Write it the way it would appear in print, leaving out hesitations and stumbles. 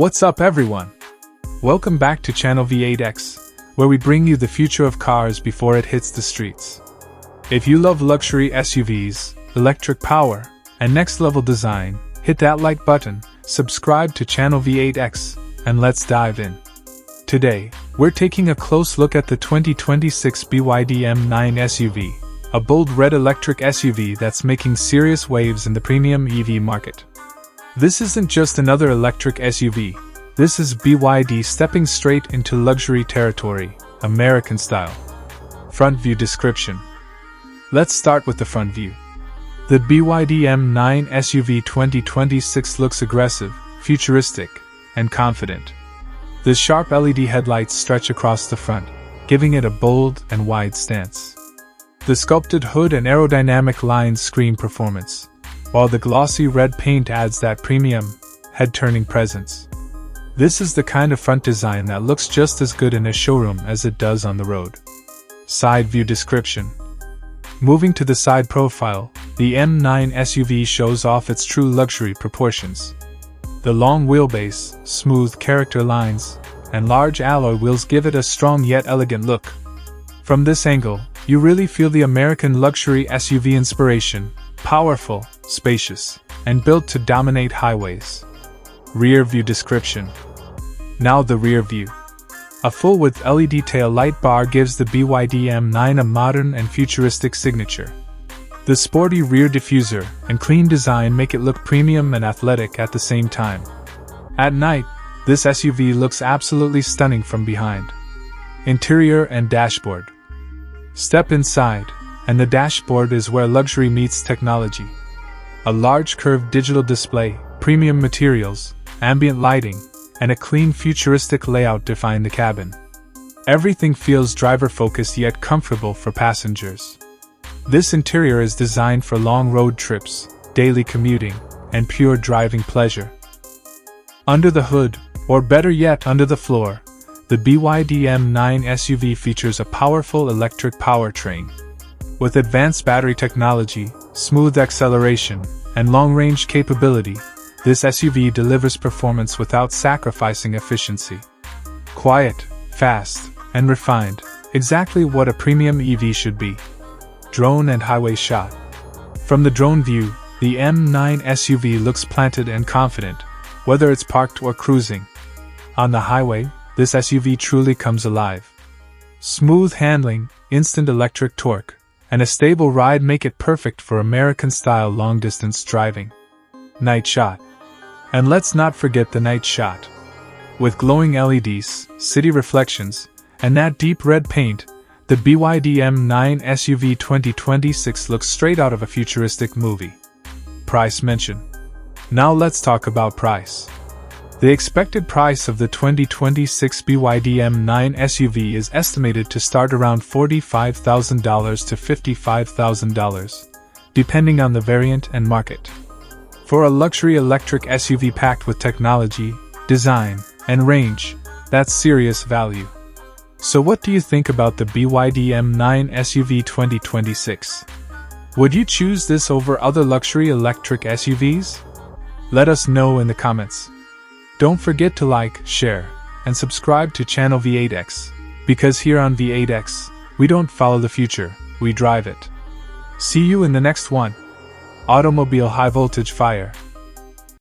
What's up everyone? Welcome back to Channel V8X, where we bring you the future of cars before it hits the streets. If you love luxury SUVs, electric power, and next-level design, hit that like button, subscribe to Channel V8X, and let's dive in. Today, we're taking a close look at the 2026 BYD M9 SUV, a bold red electric SUV that's making serious waves in the premium EV market. This isn't just another electric SUV, this is BYD stepping straight into luxury territory, American style. Front view description. Let's start with the front view. The BYD M9 SUV 2026 looks aggressive, futuristic, and confident. The sharp LED headlights stretch across the front, giving it a bold and wide stance. The sculpted hood and aerodynamic lines scream performance, while the glossy red paint adds that premium, head-turning presence. This is the kind of front design that looks just as good in a showroom as it does on the road. Side view description. Moving to the side profile, the M9 SUV shows off its true luxury proportions. The long wheelbase, smooth character lines, and large alloy wheels give it a strong yet elegant look. From this angle, you really feel the American luxury SUV inspiration, powerful, spacious, and built to dominate highways. Rear view description. Now the rear view. A full-width LED tail light bar gives the BYD M9 a modern and futuristic signature. The sporty rear diffuser and clean design make it look premium and athletic at the same time. At night, this SUV looks absolutely stunning from behind. Interior and dashboard. Step inside, and the dashboard is where luxury meets technology. A large curved digital display, premium materials, ambient lighting, and a clean futuristic layout define the cabin. Everything feels driver-focused yet comfortable for passengers. This interior is designed for long road trips, daily commuting, and pure driving pleasure. Under the hood, or better yet under the floor, the BYD M9 SUV features a powerful electric powertrain. With advanced battery technology, smooth acceleration, and long-range capability, this SUV delivers performance without sacrificing efficiency. Quiet, fast, and refined, exactly what a premium EV should be. Drone and highway shot. From the drone view, the M9 SUV looks planted and confident, whether it's parked or cruising. On the highway, this SUV truly comes alive. Smooth handling, instant electric torque, and a stable ride make it perfect for American-style long-distance driving. Night shot. And let's not forget the night shot. With glowing LEDs, city reflections, and that deep red paint, the BYD M9 SUV 2026 looks straight out of a futuristic movie. Price mention. Now let's talk about price. The expected price of the 2026 BYD M9 SUV is estimated to start around $45,000 to $55,000, depending on the variant and market. For a luxury electric SUV packed with technology, design, and range, that's serious value. So what do you think about the BYD M9 SUV 2026? Would you choose this over other luxury electric SUVs? Let us know in the comments. Don't forget to like, share, and subscribe to Channel V8X, because here on V8X, we don't follow the future, we drive it. See you in the next one. Automobile High Voltage Fire.